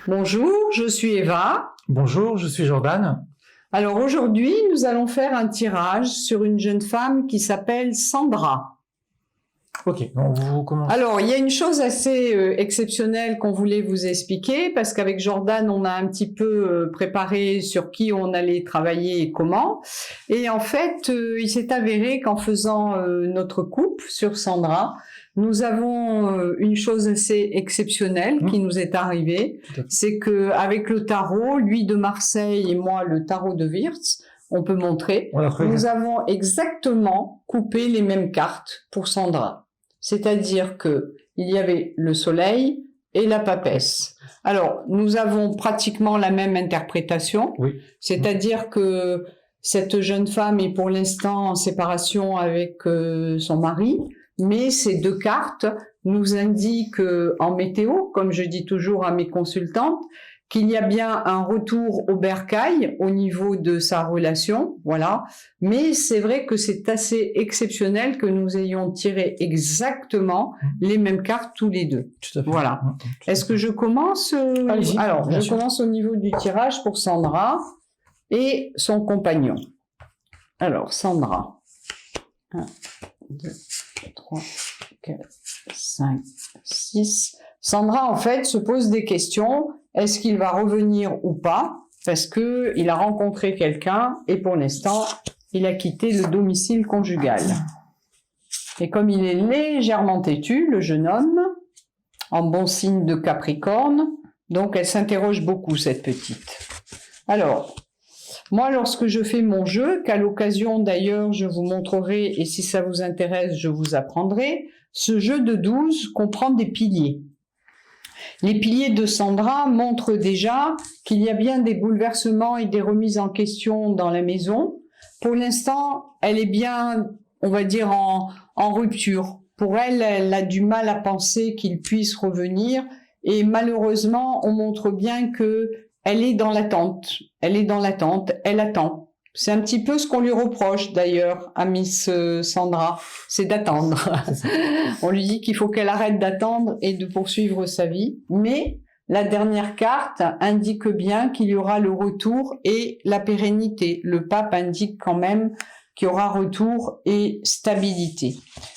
Bonjour, je suis Eva. Bonjour, je suis Jordan. Alors aujourd'hui, nous allons faire un tirage sur une jeune femme qui s'appelle Sandra. Ok, donc vous commencez. Alors, il y a une chose assez exceptionnelle qu'on voulait vous expliquer, parce qu'avec Jordan, on a un petit peu préparé sur qui on allait travailler et comment. Et en fait, il s'est avéré qu'en faisant notre coupe sur Sandra, nous avons une chose assez exceptionnelle qui nous est arrivée. C'est qu'avec le tarot, lui de Marseille et moi le tarot de Wirtz, on peut montrer, nous avons exactement coupé les mêmes cartes pour Sandra. C'est-à-dire que il y avait le soleil et la papesse. Alors, nous avons pratiquement la même interprétation. Oui. C'est-à-dire que cette jeune femme est pour l'instant en séparation avec son mari, mais ces deux cartes nous indiquent en météo, comme je dis toujours à mes consultantes, qu'il y a bien un retour au bercail au niveau de sa relation, voilà. Mais c'est vrai que c'est assez exceptionnel que nous ayons tiré exactement les mêmes cartes tous les deux. Tout à fait. Voilà. Est-ce que je commence Allez-y, Alors, je sûr. commence au niveau du tirage pour Sandra et son compagnon. Alors, Sandra. 1, 2, 3, 4, 5, 6. Sandra, en fait, se pose des questions. Est-ce qu'il va revenir ou pas? Parce que il a rencontré quelqu'un et pour l'instant, il a quitté le domicile conjugal. Et comme il est légèrement têtu, le jeune homme, en bon signe de Capricorne, donc elle s'interroge beaucoup, cette petite. Alors, moi, lorsque je fais mon jeu, qu'à l'occasion d'ailleurs, je vous montrerai, et si ça vous intéresse, je vous apprendrai, ce jeu de 12 comprend des piliers. Les piliers de Sandra montrent déjà qu'il y a bien des bouleversements et des remises en question dans la maison. Pour l'instant, elle est bien, on va dire, en rupture. Pour elle, elle a du mal à penser qu'il puisse revenir et malheureusement, on montre bien que elle est dans l'attente. Elle est dans l'attente, elle attend. C'est un petit peu ce qu'on lui reproche d'ailleurs à Miss Sandra, c'est d'attendre. On lui dit qu'il faut qu'elle arrête d'attendre et de poursuivre sa vie. Mais la dernière carte indique bien qu'il y aura le retour et la pérennité. Le pape indique quand même qu'il y aura retour et stabilité.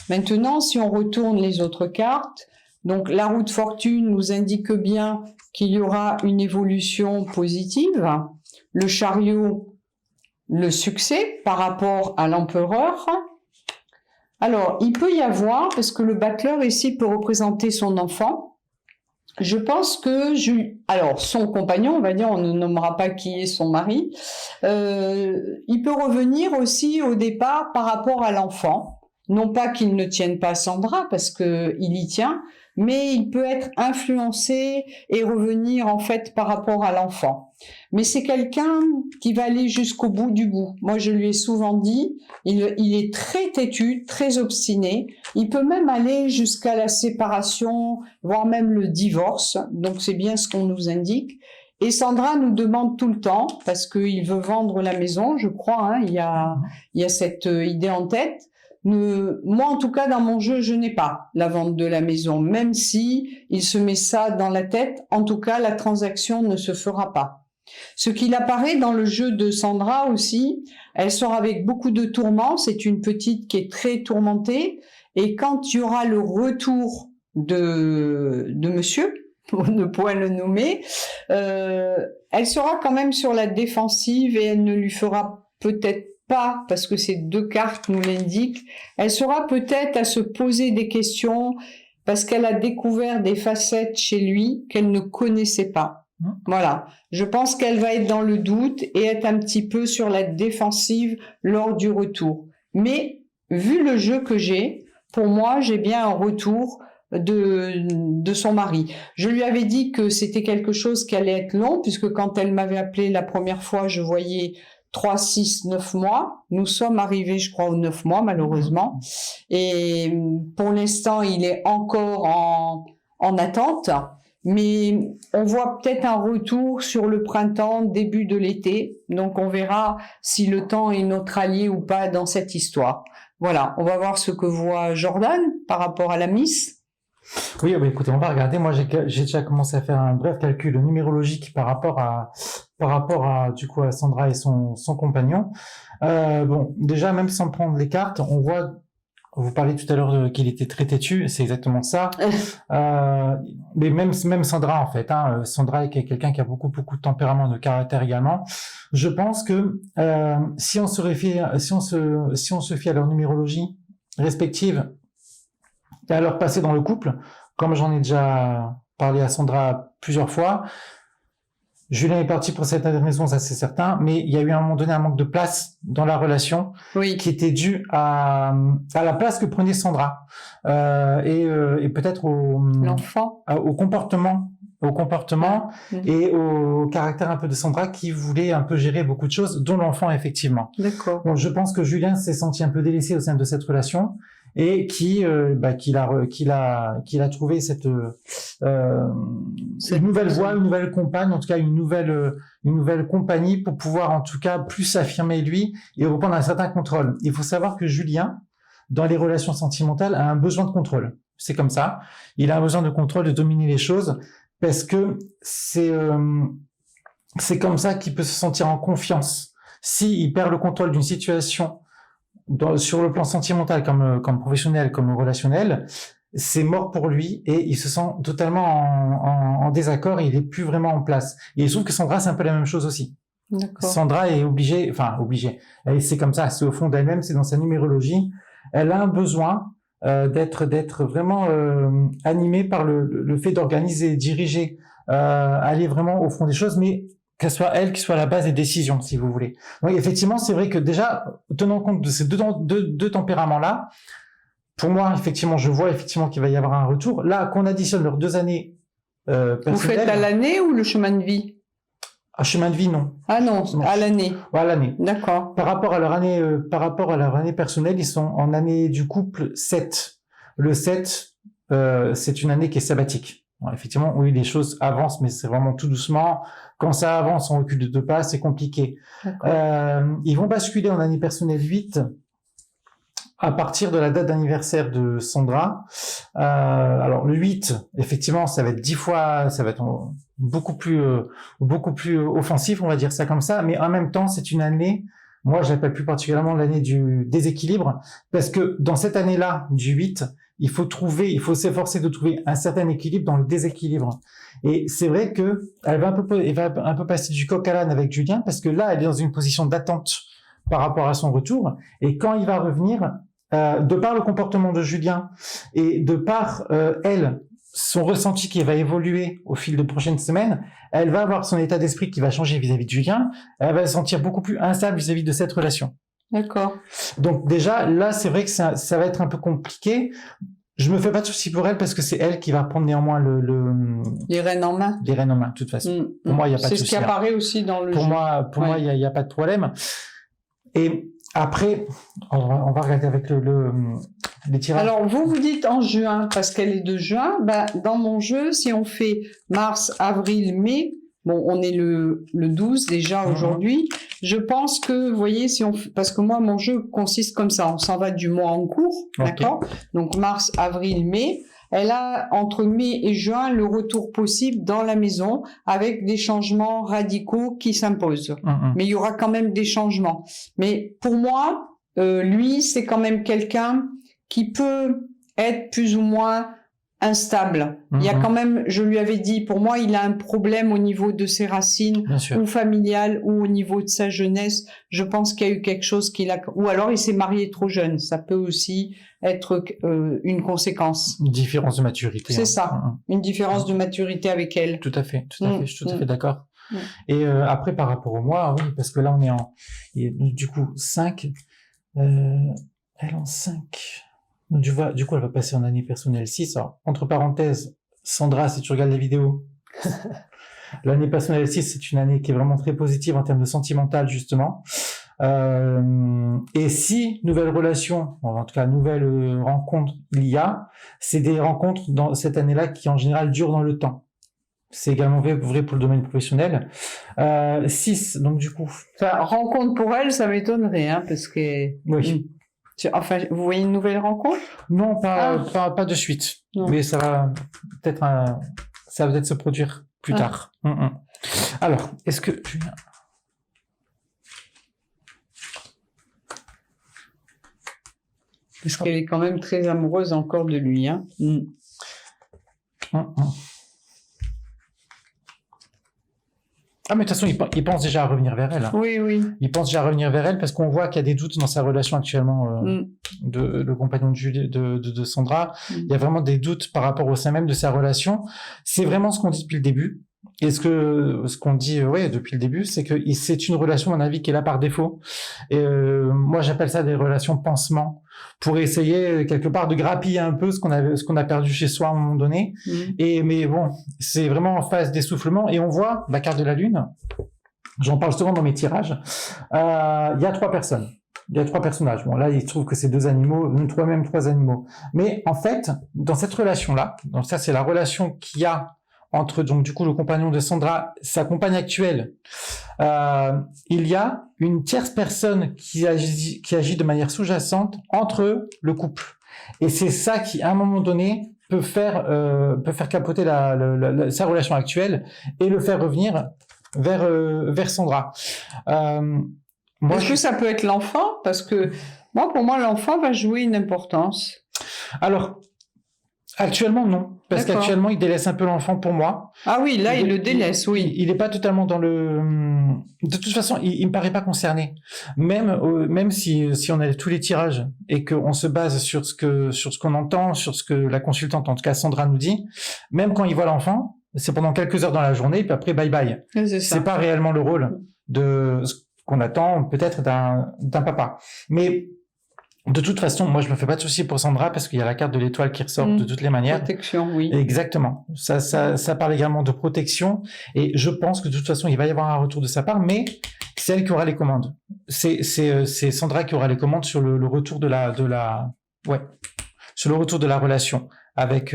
Maintenant, si on retourne les autres cartes, donc la roue de fortune nous indique bien qu'il y aura une évolution positive. Le chariot, le succès par rapport à l'empereur. Alors, il peut y avoir, parce que le battleur ici peut représenter son enfant, je pense que, alors son compagnon, on va dire, on ne nommera pas qui est son mari, il peut revenir aussi au départ par rapport à l'enfant. Non pas qu'il ne tienne pas Sandra, parce qu'il y tient, mais il peut être influencé et revenir en fait par rapport à l'enfant. Mais c'est quelqu'un qui va aller jusqu'au bout du bout. Moi, je lui ai souvent dit, il est très têtu, très obstiné. Il peut même aller jusqu'à la séparation, voire même le divorce. Donc, c'est bien ce qu'on nous indique. Et Sandra nous demande tout le temps, parce qu'il veut vendre la maison, je crois, hein, il y a cette idée en tête. Moi, en tout cas, dans mon jeu, je n'ai pas la vente de la maison, même si il se met ça dans la tête. En tout cas, la transaction ne se fera pas. Ce qu'il apparaît dans le jeu de Sandra aussi, elle sort avec beaucoup de tourments. C'est une petite qui est très tourmentée. Et quand il y aura le retour de monsieur, pour ne point le nommer, elle sera quand même sur la défensive et elle ne lui fera peut-être pas, parce que ces deux cartes nous l'indiquent, elle sera peut-être à se poser des questions parce qu'elle a découvert des facettes chez lui qu'elle ne connaissait pas. Voilà. Je pense qu'elle va être dans le doute et être un petit peu sur la défensive lors du retour. Mais, vu le jeu que j'ai, pour moi, j'ai bien un retour de son mari. Je lui avais dit que c'était quelque chose qui allait être long, puisque quand elle m'avait appelé la première fois, je voyais 3, 6, 9 mois. Nous sommes arrivés, je crois, aux 9 mois, malheureusement. Et pour l'instant, il est encore en attente. Mais on voit peut-être un retour sur le printemps, début de l'été. Donc, on verra si le temps est notre allié ou pas dans cette histoire. Voilà, on va voir ce que voit Jordan par rapport à la Miss. Oui, bah, écoutez, on va regarder. Moi, j'ai déjà commencé à faire un bref calcul numérologique par rapport à du coup à Sandra et son compagnon. Bon, déjà, même sans prendre les cartes, on voit. Vous parliez tout à l'heure qu'il était très têtu, c'est exactement ça. Mais même Sandra en fait, hein, Sandra est quelqu'un qui a beaucoup de tempérament, de caractère également. Je pense que si on se fie à leur numérologie respective et à leur passé dans le couple, comme j'en ai déjà parlé à Sandra plusieurs fois, Julien est parti pour certaines raisons, ça c'est certain, mais il y a eu à un moment donné un manque de place dans la relation qui était dû à la place que prenait Sandra et peut-être au comportement et au caractère un peu de Sandra qui voulait un peu gérer beaucoup de choses, dont l'enfant effectivement. D'accord. Donc je pense que Julien s'est senti un peu délaissé au sein de cette relation et qu'il a trouvé cette une nouvelle voie, une nouvelle compagne, en tout cas une nouvelle compagnie pour pouvoir en tout cas plus s'affirmer lui et reprendre un certain contrôle. Il faut savoir que Julien, dans les relations sentimentales, a un besoin de contrôle. C'est comme ça. Il a un besoin de contrôle, de dominer les choses parce que c'est comme ça qu'il peut se sentir en confiance. S'il perd le contrôle d'une situation sur le plan sentimental comme professionnel, comme relationnel, c'est mort pour lui et il se sent totalement en désaccord et il est plus vraiment en place. Et il se trouve que Sandra, c'est un peu la même chose aussi. D'accord. Sandra est obligée, c'est comme ça, c'est au fond d'elle-même, c'est dans sa numérologie. Elle a un besoin d'être vraiment animée par le fait d'organiser, diriger, aller vraiment au fond des choses, mais qu'elle soit elle qui soit à la base des décisions, si vous voulez. Donc effectivement, c'est vrai que déjà, tenant compte de ces deux tempéraments-là, pour moi, effectivement, je vois effectivement qu'il va y avoir un retour. Là, qu'on additionne leurs 2 années personnelles. Vous faites à l'année ou le chemin de vie? Un chemin de vie, non. Ah non, à l'année. Ouais, à l'année. D'accord. Par rapport à leur année personnelle, ils sont en année du couple 7. Le 7, c'est une année qui est sabbatique. Bon, effectivement, oui, les choses avancent, mais c'est vraiment tout doucement. Quand ça avance, on recule de 2 pas, c'est compliqué. Ils vont basculer en année personnelle 8 à partir de la date d'anniversaire de Sandra. Alors le 8, effectivement, ça va être 10 fois, ça va être beaucoup plus offensif, on va dire ça comme ça, mais en même temps, c'est une année, moi je l'appelle plus particulièrement l'année du déséquilibre, parce que dans cette année-là, du 8, il faut s'efforcer de trouver un certain équilibre dans le déséquilibre. Et c'est vrai que elle va un peu passer du coq à l'âne avec Julien, parce que là, elle est dans une position d'attente par rapport à son retour, et quand il va revenir, de par le comportement de Julien et de par son ressenti qui va évoluer au fil de prochaines semaines, elle va avoir son état d'esprit qui va changer vis-à-vis de Julien, elle va se sentir beaucoup plus instable vis-à-vis de cette relation. D'accord. Donc déjà, là, c'est vrai que ça va être un peu compliqué. Je me fais pas de soucis pour elle parce que c'est elle qui va prendre néanmoins les rênes en main. Les rênes en main, de toute façon. Pour moi, il n'y a pas de souci. C'est ce qui apparaît aussi dans le jeu. Pour moi, il ouais. n'y a pas de problème. Et après, on va regarder avec les tirages. Alors, vous dites en juin, parce qu'elle est de juin. Dans mon jeu, si on fait mars, avril, mai, bon, on est le 12 déjà aujourd'hui. Je pense que, vous voyez, parce que moi, mon jeu consiste comme ça. On s'en va du mois en cours, d'accord? Donc, mars, avril, mai. Elle a, entre mai et juin, le retour possible dans la maison avec des changements radicaux qui s'imposent. Mais il y aura quand même des changements. Mais pour moi, lui, c'est quand même quelqu'un qui peut être plus ou moins instable. Il y a quand même, je lui avais dit, pour moi, il a un problème au niveau de ses racines, ou familiales, ou au niveau de sa jeunesse. Je pense qu'il y a eu quelque chose ou alors il s'est marié trop jeune. Ça peut aussi être une conséquence. Une différence de maturité. C'est ça, une différence de maturité avec elle. Tout à fait, je suis tout à fait d'accord. Et après, par rapport au mois, oui, parce que là, on est du coup, 5, elle en 5. Du coup, elle va passer en année personnelle 6. Alors, entre parenthèses, Sandra, si tu regardes la vidéo, l'année personnelle 6, c'est une année qui est vraiment très positive en termes de sentimental, justement. Et si nouvelle relation, en tout cas nouvelle rencontre il y a, c'est des rencontres dans cette année-là qui en général durent dans le temps. C'est également vrai pour le domaine professionnel. 6, donc du coup. Enfin, rencontre pour elle, ça m'étonnerait, hein, parce que. Oui. Enfin, vous voyez une nouvelle rencontre? Non, pas de suite. Non. Mais ça va peut-être se produire plus tard. Alors, est-ce que Julien... Parce qu'elle est quand même très amoureuse encore de lui. Hein. Ah, mais de toute façon, il pense déjà à revenir vers elle. Hein. Oui, oui. Il pense déjà à revenir vers elle parce qu'on voit qu'il y a des doutes dans sa relation actuellement, le compagnon de Sandra. Il y a vraiment des doutes par rapport au sein même de sa relation. C'est vraiment ce qu'on dit depuis le début. Et ce qu'on dit depuis le début, c'est que c'est une relation, à mon avis, qui est là par défaut. Et moi, j'appelle ça des relations pansement, pour essayer quelque part de grappiller un peu ce qu'on a perdu chez soi à un moment donné. Mais bon, c'est vraiment en phase d'essoufflement. Et on voit la carte de la lune. J'en parle souvent dans mes tirages. Il y a 3 personnes. Il y a 3 personnages. Bon, là, il se trouve que c'est 2 animaux, même 3 animaux. Mais en fait, dans cette relation-là, donc ça, c'est la relation qu'il y a entre donc du coup le compagnon de Sandra, sa compagne actuelle, il y a une tierce personne qui agit de manière sous-jacente entre le couple. Et c'est ça qui, à un moment donné, peut faire capoter sa relation actuelle et le faire revenir vers Sandra. Est-ce que ça peut être l'enfant? Parce que pour moi, l'enfant va jouer une importance. Alors, actuellement, non. Parce qu'actuellement, il délaisse un peu l'enfant pour moi. Ah oui, là, il le délaisse, oui. Il n'est pas totalement dans le... De toute façon, il me paraît pas concerné. Même si on a tous les tirages et qu'on se base sur ce qu'on entend, sur ce que la consultante, en tout cas Sandra, nous dit, même quand il voit l'enfant, c'est pendant quelques heures dans la journée, puis après, bye bye. C'est pas réellement le rôle de ce qu'on attend peut-être d'un papa. Mais... de toute façon, moi, je me fais pas de soucis pour Sandra parce qu'il y a la carte de l'étoile qui ressort de toutes les manières. Protection, oui. Exactement. Ça parle également de protection. Et je pense que de toute façon, il va y avoir un retour de sa part, mais c'est elle qui aura les commandes. C'est Sandra qui aura les commandes sur le retour sur le retour de la relation avec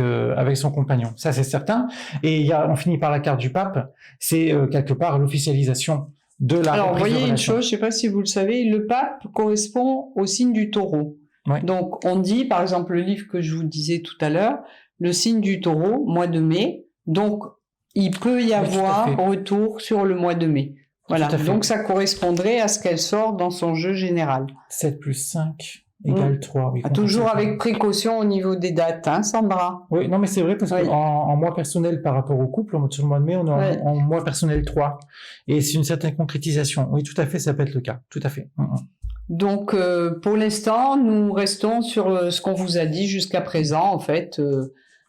son compagnon. Ça, c'est certain. Et on finit par la carte du pape. C'est quelque part l'officialisation de la Alors, vous voyez une chose, je ne sais pas si vous le savez, le pape correspond au signe du taureau. Ouais. Donc, on dit, par exemple, le livre que je vous disais tout à l'heure, le signe du taureau, mois de mai. Donc, il peut y avoir retour sur le mois de mai. Voilà. Donc, ça correspondrait à ce qu'elle sort dans son jeu général. 7 plus 5 égale 3. Oui, toujours avec précaution au niveau des dates, hein, Sandra? Oui, non, mais c'est vrai parce qu'en mois personnel par rapport au couple, sur le mois de mai, on est en mois personnel 3. Et c'est une certaine concrétisation. Oui, tout à fait, ça peut être le cas. Tout à fait. Donc, pour l'instant, nous restons sur ce qu'on vous a dit jusqu'à présent, en fait,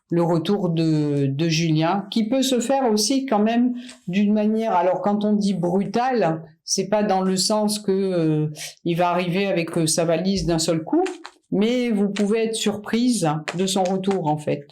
le retour de Julien, qui peut se faire aussi quand même d'une manière, alors quand on dit brutale, c'est pas dans le sens que il va arriver avec sa valise d'un seul coup, mais vous pouvez être surprise de son retour, en fait,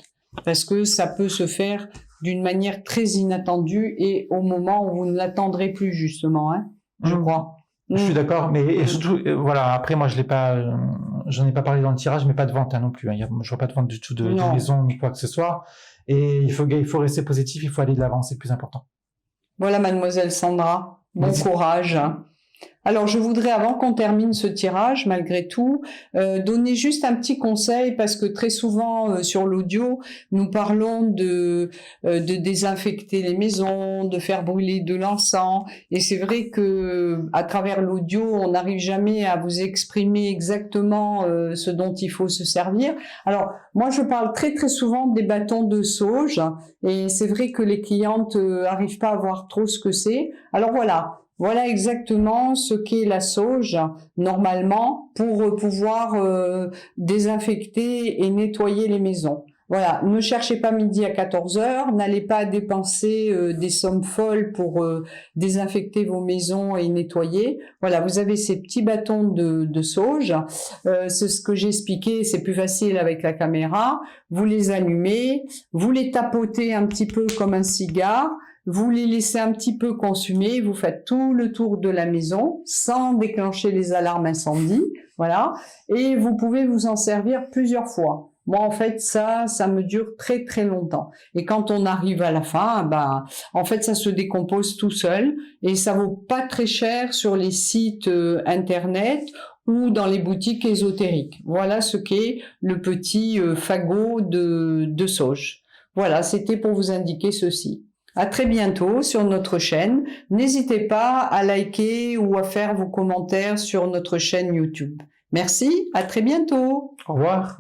parce que ça peut se faire d'une manière très inattendue et au moment où vous ne l'attendrez plus, justement, hein, je crois. Je suis d'accord, mais surtout, voilà, après, moi, j'en ai pas parlé dans le tirage, mais pas de vente, non plus. Je vois pas de vente du tout de maison, ni quoi que ce soit. Et il faut rester positif, il faut aller de l'avant, c'est le plus important. Voilà, mademoiselle Sandra. Bon courage. Alors, je voudrais, avant qu'on termine ce tirage, malgré tout, donner juste un petit conseil, parce que très souvent, sur l'audio, nous parlons de désinfecter les maisons, de faire brûler de l'encens, et c'est vrai que à travers l'audio, on n'arrive jamais à vous exprimer exactement ce dont il faut se servir. Alors, moi, je parle très très souvent des bâtons de sauge, et c'est vrai que les clientes n'arrivent pas à voir trop ce que c'est. Alors voilà exactement ce qu'est la sauge, normalement, pour pouvoir désinfecter et nettoyer les maisons. Voilà, ne cherchez pas midi à 14h, n'allez pas dépenser des sommes folles pour désinfecter vos maisons et nettoyer. Voilà, vous avez ces petits bâtons de sauge. C'est ce que j'ai expliqué, c'est plus facile avec la caméra. Vous les allumez, vous les tapotez un petit peu comme un cigare. Vous les laissez un petit peu consumer, vous faites tout le tour de la maison sans déclencher les alarmes incendie, voilà. Et vous pouvez vous en servir plusieurs fois. Moi, en fait, ça me dure très très longtemps. Et quand on arrive à la fin, en fait, ça se décompose tout seul et ça vaut pas très cher sur les sites internet. ou dans les boutiques ésotériques. Voilà ce qu'est le petit fagot de sauge. Voilà, c'était pour vous indiquer ceci. À très bientôt sur notre chaîne. N'hésitez pas à liker ou à faire vos commentaires sur notre chaîne YouTube. Merci, à très bientôt. Au revoir.